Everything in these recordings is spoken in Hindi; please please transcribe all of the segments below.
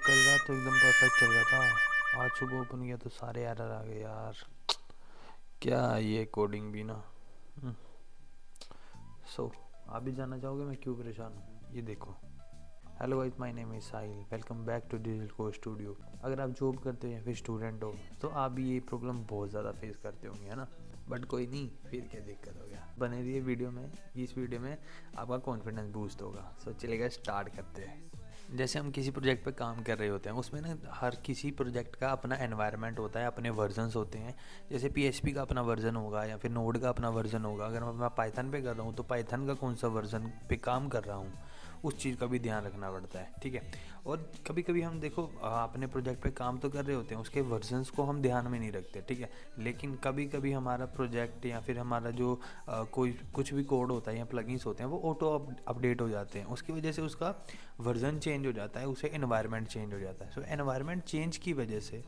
कल रात तो एकदम परफेक्ट चल रहा था। आज सुबह ओपन किया तो सारे एरर आ गए यार। क्या ये कोडिंग भी ना। सो आप भी जानना चाहोगे मैं क्यों परेशान हूँ? ये देखो। Hello guys, my name is Sahil, welcome back to digital code studio. अगर आप जॉब करते हो या फिर स्टूडेंट हो तो आप भी ये प्रॉब्लम बहुत ज़्यादा फेस करते होंगे, है ना। बट कोई नहीं, फिर क्या दिक्कत हो गया, बने रहिए वीडियो में। इस वीडियो में आपका कॉन्फिडेंस बूस्ट होगा। सो चलेगा, स्टार्ट करते हैं। जैसे हम किसी प्रोजेक्ट पे काम कर रहे होते हैं, उसमें ना हर किसी प्रोजेक्ट का अपना एनवायरनमेंट होता है, अपने वर्जन्स होते हैं। जैसे पीएचपी का अपना वर्जन होगा या फिर नोड का अपना वर्जन होगा। अगर मैं पाइथन पे कर रहा हूँ तो पाइथन का कौन सा वर्जन पे काम कर रहा हूँ, उस चीज़ का भी ध्यान रखना पड़ता है, ठीक है। और कभी कभी हम देखो अपने प्रोजेक्ट पे काम तो कर रहे होते हैं, उसके वर्जन्स को हम ध्यान में नहीं रखते, ठीक है। लेकिन कभी कभी हमारा प्रोजेक्ट या फिर हमारा जो कोई कुछ भी कोड होता है या प्लगइन्स होते हैं वो ऑटो अपडेट हो जाते हैं। उसकी वजह से उसका वर्जन चेंज हो जाता है, उसे एनवायरनमेंट चेंज हो जाता है। सो एनवायरनमेंट चेंज की वजह से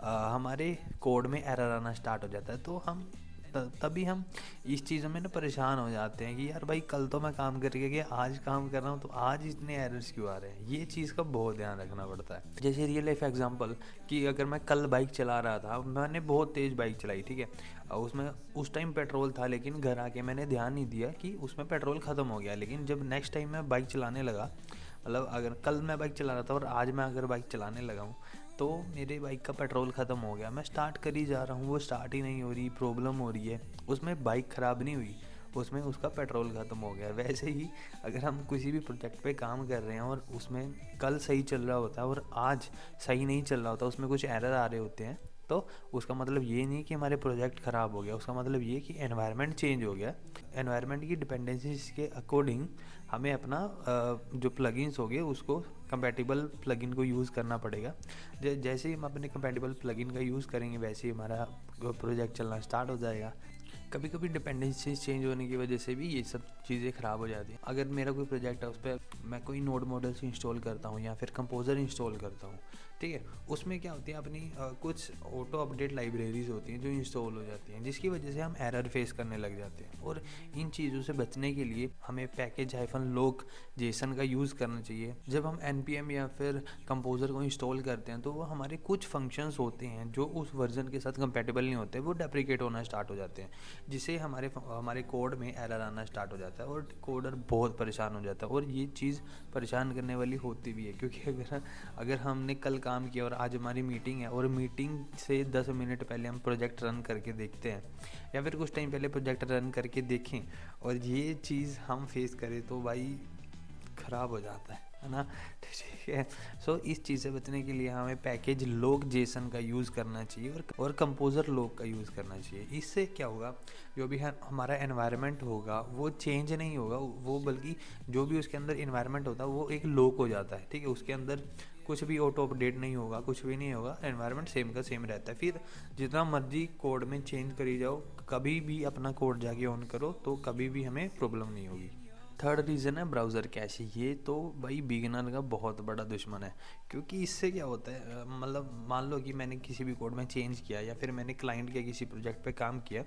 हमारे कोड में एरर आना स्टार्ट हो जाता है। तो हम तभी हम इस चीज़ों में ना परेशान हो जाते हैं कि यार भाई, कल तो मैं काम करके गया, आज काम कर रहा हूँ तो आज इतने एरर्स क्यों आ रहे हैं। ये चीज़ का बहुत ध्यान रखना पड़ता है। जैसे रियल लाइफ एग्जांपल कि अगर मैं कल बाइक चला रहा था, मैंने बहुत तेज़ बाइक चलाई, ठीक है। उसमें उस टाइम पेट्रोल था, लेकिन घर आके मैंने ध्यान नहीं दिया कि उसमें पेट्रोल ख़त्म हो गया। लेकिन जब नेक्स्ट टाइम मैं बाइक चलाने लगा, मतलब अगर कल मैं बाइक चला रहा था और आज मैं अगर बाइक चलाने लगा हूँ तो मेरे बाइक का पेट्रोल ख़त्म हो गया। मैं स्टार्ट कर ही जा रहा हूँ, वो स्टार्ट ही नहीं हो रही, प्रॉब्लम हो रही है। उसमें बाइक ख़राब नहीं हुई, उसमें उसका पेट्रोल ख़त्म हो गया। वैसे ही अगर हम किसी भी प्रोजेक्ट पे काम कर रहे हैं और उसमें कल सही चल रहा होता है और आज सही नहीं चल रहा होता, उसमें कुछ एरर आ रहे होते हैं, तो उसका मतलब ये नहीं कि हमारे प्रोजेक्ट ख़राब हो गया। उसका मतलब ये कि एनवायरनमेंट चेंज हो गया। एनवायरनमेंट की डिपेंडेंसीज के अकॉर्डिंग हमें अपना जो प्लगइन्स हो गए उसको कंपैटिबल प्लगइन को यूज़ करना पड़ेगा। जैसे ही हम अपने कंपैटिबल प्लगइन का यूज़ करेंगे, वैसे ही हमारा प्रोजेक्ट चलना स्टार्ट हो जाएगा। कभी कभी डिपेंडेंसी चेंज होने की वजह से भी ये सब चीज़ें ख़राब हो जाती हैं। अगर मेरा कोई प्रोजेक्ट है, उस पर मैं कोई नोड मॉडल्स इंस्टॉल करता हूँ या फिर कंपोज़र इंस्टॉल करता हूँ, ठीक है। उसमें क्या होती है, अपनी कुछ ऑटो अपडेट लाइब्रेरीज होती हैं जो इंस्टॉल हो जाती हैं, जिसकी वजह से हम एरर फेस करने लग जाते हैं। और इन चीज़ों से बचने के लिए हमें पैकेज -lock जेसन का यूज़ करना चाहिए। जब हम npm या फिर कंपोज़र को इंस्टॉल करते हैं तो वो हमारे कुछ फंक्शंस होते हैं जो उस वर्जन के साथ कंपेटेबल नहीं होते, वो डेप्रिकेट होना स्टार्ट हो जाते हैं, जिससे हमारे कोड में एरर आना स्टार्ट हो जाता है और कोडर बहुत परेशान हो जाता है। और ये चीज़ परेशान करने वाली होती भी है, क्योंकि अगर हमने कल काम किया और आज हमारी मीटिंग है और मीटिंग से 10 मिनट पहले हम प्रोजेक्ट रन करके देखते हैं या फिर कुछ टाइम पहले प्रोजेक्ट रन करके देखें और ये चीज़ हम फेस करें तो भाई ख़राब हो जाता है ना। ठीक है। सो इस चीज़ से बचने के लिए हमें पैकेज लोक जेसन का यूज़ करना चाहिए और कंपोज़र लोक का यूज़ करना चाहिए। इससे क्या होगा, जो भी हमारा एनवायरनमेंट होगा वो चेंज नहीं होगा, वो बल्कि जो भी उसके अंदर एनवायरनमेंट होता है वो एक लोक हो जाता है, ठीक है। उसके अंदर कुछ भी ऑटो अपडेट नहीं होगा, कुछ भी नहीं होगा, एनवायरनमेंट सेम का सेम रहता है। फिर जितना मर्जी कोड में चेंज करी जाओ, कभी भी अपना कोड जाके ऑन करो तो कभी भी हमें प्रॉब्लम नहीं होगी। थर्ड रीज़न है ब्राउज़र कैशे। ये तो भाई बिगिनर का बहुत बड़ा दुश्मन है, क्योंकि इससे क्या होता है, मतलब मान लो कि मैंने किसी भी कोड में चेंज किया या फिर मैंने क्लाइंट के किसी प्रोजेक्ट पे काम किया,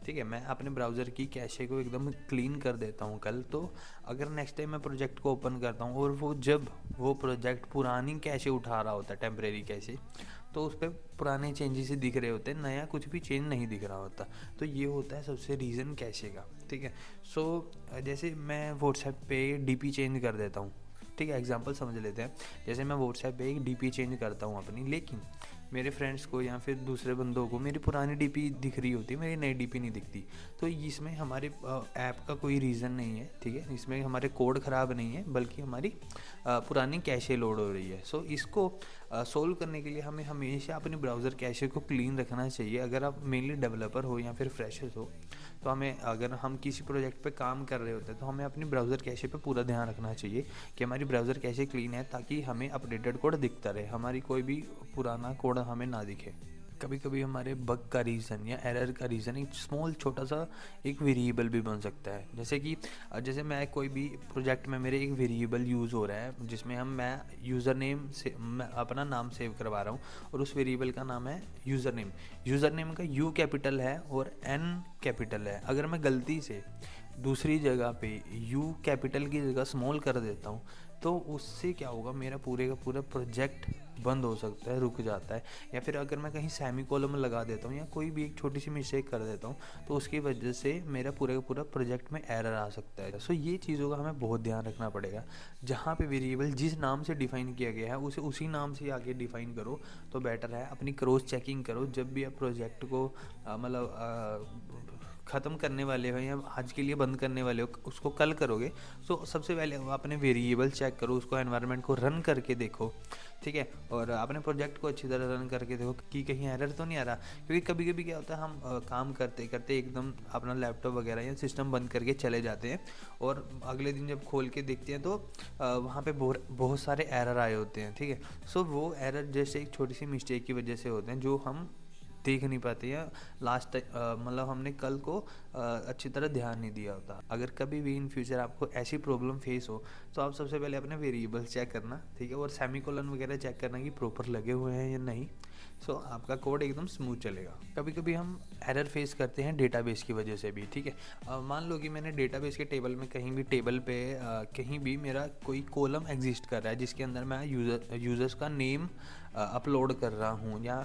ठीक है। मैं अपने ब्राउज़र की कैशे को एकदम क्लीन कर देता हूँ कल, तो अगर नेक्स्ट टाइम मैं प्रोजेक्ट को ओपन करता हूँ और वो प्रोजेक्ट पुरानी कैशे उठा रहा होता है, टेम्परेरी कैशे, तो उस पर पुराने चेंजेस ही दिख रहे होते हैं, नया कुछ भी चेंज नहीं दिख रहा होता। तो ये होता है सबसे रीज़न कैशे का, ठीक है। सो जैसे मैं व्हाट्सएप पे डीपी चेंज कर देता हूँ, ठीक है। एग्जांपल समझ लेते हैं। जैसे मैं व्हाट्सएप पे एक डीपी चेंज करता हूँ अपनी, लेकिन मेरे फ्रेंड्स को या फिर दूसरे बंदों को मेरी पुरानी डीपी दिख रही होती है, मेरी नई डीपी नहीं दिखती। तो इसमें हमारे ऐप का कोई रीज़न नहीं है, ठीक है। इसमें हमारे कोड ख़राब नहीं है, बल्कि हमारी पुरानी कैशे लोड हो रही है। सो इसको सोल्व करने के लिए हमें हमेशा अपनी ब्राउज़र कैशे को क्लीन रखना चाहिए। अगर आप मेनली डेवलपर हो या फिर फ्रेशर्स हो, तो हमें, अगर हम किसी प्रोजेक्ट पे काम कर रहे होते हैं तो हमें अपनी ब्राउज़र कैशे पे पूरा ध्यान रखना चाहिए कि हमारी ब्राउज़र कैशे क्लीन है, ताकि हमें अपडेटेड कोड दिखता रहे, हमारी कोई भी पुराना कोड हमें ना दिखे। कभी कभी हमारे बग का रीज़न या एरर का रीज़न एक स्मॉल छोटा सा एक वेरिएबल भी बन सकता है। जैसे कि जैसे मैं कोई भी प्रोजेक्ट में मेरे एक वेरिएबल यूज़ हो रहा है, जिसमें मैं यूज़र नेम से मैं अपना नाम सेव करवा रहा हूँ और उस वेरिएबल का नाम है यूज़र नेम। यूज़र नेम का यू कैपिटल है और एन कैपिटल है। अगर मैं गलती से दूसरी जगह पे यू कैपिटल की जगह स्मॉल कर देता हूँ, तो उससे क्या होगा, मेरा पूरे का पूरा प्रोजेक्ट बंद हो सकता है, रुक जाता है। या फिर अगर मैं कहीं सेमी कोलन लगा देता हूँ या कोई भी एक छोटी सी मिस्टेक कर देता हूँ, तो उसकी वजह से मेरा पूरे का पूरा प्रोजेक्ट में एरर आ सकता है। सो ये चीज़ों का हमें बहुत ध्यान रखना पड़ेगा। जहाँ पे वेरिएबल जिस नाम से डिफ़ाइन किया गया है उसे उसी नाम से आगे डिफ़ाइन करो तो बेटर है। अपनी क्रॉस चेकिंग करो जब भी आप प्रोजेक्ट को ख़त्म करने वाले हो या आज के लिए बंद करने वाले हो, उसको कल करोगे। सो सबसे पहले अपने वेरिएबल चेक करो, उसको एनवायरनमेंट को रन करके देखो, ठीक है। और अपने प्रोजेक्ट को अच्छी तरह रन करके देखो कि कहीं एरर तो नहीं आ रहा। क्योंकि कभी कभी क्या होता है, हम काम करते करते एकदम अपना लैपटॉप वगैरह या सिस्टम बंद करके चले जाते हैं और अगले दिन जब खोल के देखते हैं तो वहाँ पे बहुत सारे एरर आए होते हैं, ठीक है। सो वो एरर जैसे एक छोटी सी मिस्टेक की वजह से होते हैं जो हम देख नहीं पाते हैं लास्ट मतलब हमने कल को अच्छी तरह ध्यान नहीं दिया होता। अगर कभी भी इन फ्यूचर आपको ऐसी प्रॉब्लम फेस हो तो आप सबसे पहले अपने वेरिएबल्स चेक करना, ठीक है, और सेमीकोलन वगैरह चेक करना कि प्रॉपर लगे हुए हैं या नहीं। सो आपका कोड एकदम स्मूथ चलेगा। कभी कभी हम एरर फेस करते हैं डेटाबेस की वजह से भी, ठीक है। मान लो कि मैंने डेटाबेस के टेबल में कहीं भी टेबल पे कहीं भी मेरा कोई कॉलम एग्जिस्ट कर रहा है जिसके अंदर मैं यूज़र्स का नेम अपलोड कर रहा हूँ या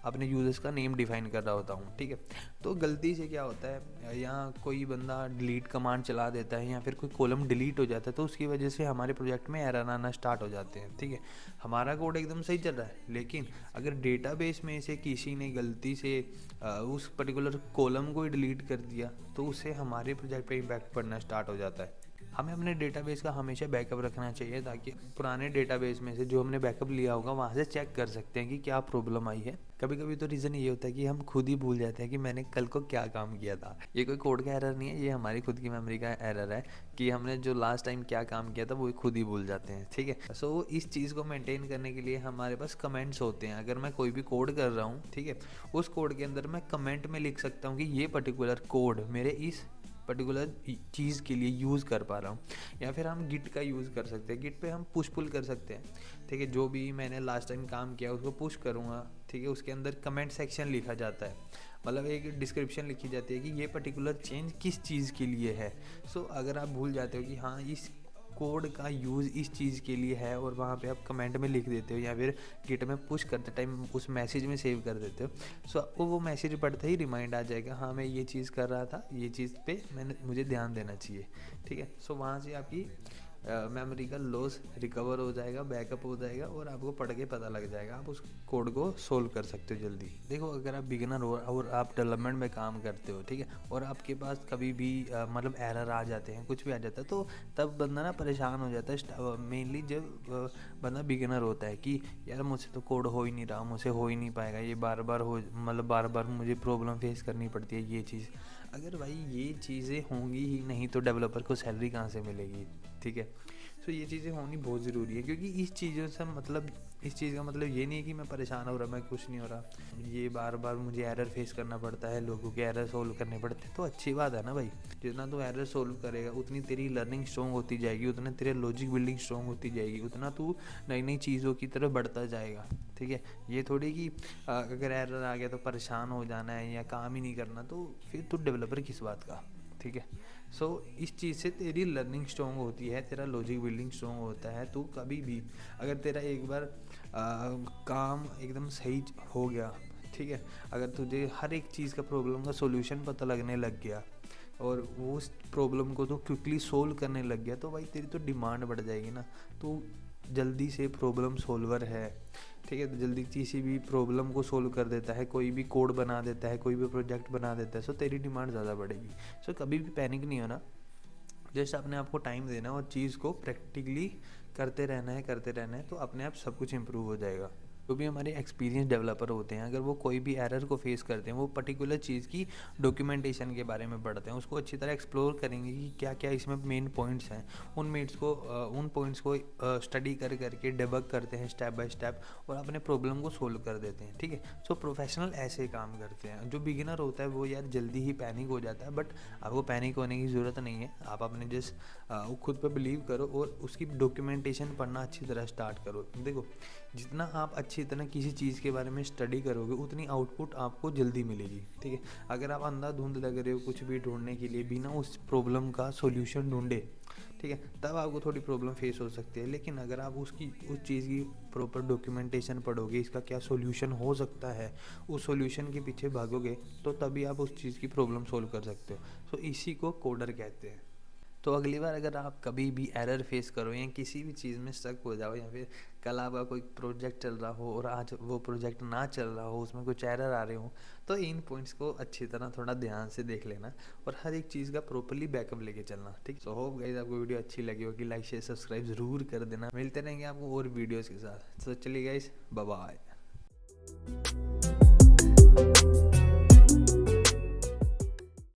अपने यूज़र्स का नेम डिफाइन कर रहा होता हूँ, ठीक है। तो गलती से क्या होता है, या कोई बंदा डिलीट कमांड चला देता है या फिर कोई कॉलम डिलीट हो जाता है, तो उसकी वजह से हमारे प्रोजेक्ट में एरर आना स्टार्ट हो जाते हैं, ठीक है। हमारा कोड एकदम सही चल रहा है, लेकिन अगर डेटाबेस में से किसी ने गलती से उस पर्टिकुलर कॉलम को ही डिलीट कर दिया तो उससे हमारे प्रोजेक्ट पे इम्पैक्ट पड़ना स्टार्ट हो जाता है। हमें अपने डेटाबेस का हमेशा बैकअप रखना चाहिए ताकि पुराने डेटाबेस में से जो हमने बैकअप लिया होगा वहाँ से चेक कर सकते हैं कि क्या प्रॉब्लम आई है। कभी कभी तो रीज़न ये होता है कि हम खुद ही भूल जाते हैं कि मैंने कल को क्या काम किया था। ये कोई कोड का एरर नहीं है, ये हमारी खुद की मेमोरी का एरर है कि हमने जो लास्ट टाइम क्या काम किया था वो खुद ही भूल जाते हैं, ठीक है। सो इस चीज़ को मेंटेन करने के लिए हमारे पास कमेंट्स होते हैं। अगर मैं कोई भी कोड कर रहा हूँ, ठीक है, उस कोड के अंदर मैं कमेंट में लिख सकता हूँ कि ये पर्टिकुलर कोड मेरे इस पर्टिकुलर चीज़ के लिए यूज़ कर पा रहा हूँ। या फिर हम गिट का यूज़ कर सकते हैं, गिट पे हम पुश पुल कर सकते हैं, ठीक है। जो भी मैंने लास्ट टाइम काम किया उसको पुश करूँगा, ठीक है। उसके अंदर कमेंट सेक्शन लिखा जाता है, मतलब एक डिस्क्रिप्शन लिखी जाती है कि ये पर्टिकुलर चेंज किस चीज़ के लिए है। सो अगर आप भूल जाते हो कि हाँ इस कोड का यूज़ इस चीज़ के लिए है और वहाँ पे आप कमेंट में लिख देते हो या फिर गिट में पुश करते टाइम उस मैसेज में सेव कर देते हो, सो आपको वो मैसेज पढ़ते ही रिमाइंड आ जाएगा, हाँ मैं ये चीज़ कर रहा था, ये चीज़ पे मुझे ध्यान देना चाहिए, ठीक है। सो वहाँ से आपकी मेमोरी का लॉस रिकवर हो जाएगा, बैकअप हो जाएगा और आपको पढ़ के पता लग जाएगा, आप उस कोड को सोल्व कर सकते हो जल्दी। देखो अगर आप बिगिनर हो और आप डेवलपमेंट में काम करते हो, ठीक है, और आपके पास कभी भी मतलब एरर आ जाते हैं, कुछ भी आ जाता है, तो तब बंदा ना परेशान हो जाता है। मेनली जब बंदा बिगिनर होता है कि यार मुझसे तो कोड हो ही नहीं रहा, मुझसे हो ही नहीं पाएगा, ये बार बार मुझे प्रॉब्लम फेस करनी पड़ती है ये चीज़। अगर भाई ये चीज़ें होंगी ही नहीं तो डेवलपर को सैलरी कहाँ से मिलेगी, ठीक है। सो ये चीज़ें होनी बहुत ज़रूरी है, क्योंकि इस चीज़ों से मतलब इस चीज़ का मतलब ये नहीं है कि मैं परेशान हो रहा, मैं कुछ नहीं हो रहा, ये बार बार मुझे एरर फेस करना पड़ता है, लोगों के एरर सोल्व करने पड़ते हैं, तो अच्छी बात है ना भाई। जितना तू एरर सोल्व करेगा उतनी तेरी लर्निंग स्ट्रॉन्ग होती जाएगी, उतना तेरे लॉजिक बिल्डिंग स्ट्रॉन्ग होती जाएगी, उतना तू नई नई चीज़ों की तरफ बढ़ता जाएगा, ठीक है। ये थोड़ी कि अगर एरर आ गया तो परेशान हो जाना है या काम ही नहीं करना, तो फिर तू डेवलपर किस बात का, ठीक है। सो इस चीज़ से तेरी लर्निंग स्ट्रॉन्ग होती है, तेरा लॉजिक बिल्डिंग स्ट्रॉन्ग होता है। तो कभी भी अगर तेरा एक बार काम एकदम सही हो गया, ठीक है, अगर तुझे हर एक चीज़ का प्रॉब्लम का सॉल्यूशन पता लगने लग गया और वो उस प्रॉब्लम को तो क्विकली सोल्व करने लग गया, तो भाई तेरी तो डिमांड बढ़ जाएगी ना। तो जल्दी से प्रॉब्लम सोल्वर है, ठीक है, तो जल्दी किसी भी प्रॉब्लम को सोल्व कर देता है, कोई भी कोड बना देता है, कोई भी प्रोजेक्ट बना देता है, सो तेरी डिमांड ज़्यादा बढ़ेगी। सो कभी भी पैनिक नहीं होना, जस्ट अपने आप को टाइम देना और चीज़ को प्रैक्टिकली करते रहना है, तो अपने आप सब कुछ इम्प्रूव हो जाएगा। जो भी हमारे एक्सपीरियंस डेवलपर होते हैं, अगर वो कोई भी एरर को फेस करते हैं, वो पर्टिकुलर चीज़ की डॉक्यूमेंटेशन के बारे में पढ़ते हैं, उसको अच्छी तरह एक्सप्लोर करेंगे कि क्या क्या इसमें मेन पॉइंट्स हैं, उन पॉइंट्स को स्टडी करके डेबग करते हैं स्टेप बाय स्टेप और अपने प्रॉब्लम को सोल्व कर देते हैं, ठीक है। सो प्रोफेशनल ऐसे काम करते हैं। जो बिगिनर होता है वो यार जल्दी ही पैनिक हो जाता है, बट आपको पैनिक होने की ज़रूरत नहीं है। आप अपने खुद पर बिलीव करो और उसकी डॉक्यूमेंटेशन पढ़ना अच्छी तरह स्टार्ट करो। देखो जितना आप अच्छी तरह किसी चीज़ के बारे में स्टडी करोगे उतनी आउटपुट आपको जल्दी मिलेगी, ठीक है। अगर आप अंधाधुंध लग रहे हो कुछ भी ढूंढने के लिए बिना उस प्रॉब्लम का सॉल्यूशन ढूंढे, ठीक है, तब आपको थोड़ी प्रॉब्लम फेस हो सकती है। लेकिन अगर आप उस चीज़ की प्रॉपर डॉक्यूमेंटेशन पढ़ोगे, इसका क्या सॉल्यूशन हो सकता है, उस सॉल्यूशन के पीछे भागोगे, तो तभी आप उस चीज़ की प्रॉब्लम सॉल्व कर सकते हो। तो इसी को कोडर कहते हैं। तो अगली बार अगर आप कभी भी एरर फेस करो या किसी भी चीज़ में स्टक हो जाओ, या फिर कल आपका कोई प्रोजेक्ट चल रहा हो और आज वो प्रोजेक्ट ना चल रहा हो, उसमें कुछ एरर आ रहे हो, तो इन पॉइंट्स को अच्छी तरह थोड़ा ध्यान से देख लेना और हर एक चीज़ का प्रॉपरली बैकअप लेके चलना। ठीक, सो होप गाइस आपको वीडियो अच्छी लगी होगी। लाइक शेयर सब्सक्राइब ज़रूर कर देना। मिलते रहेंगे आपको और वीडियोज़ के साथ। तो चलिए गाइस, बाय बाय।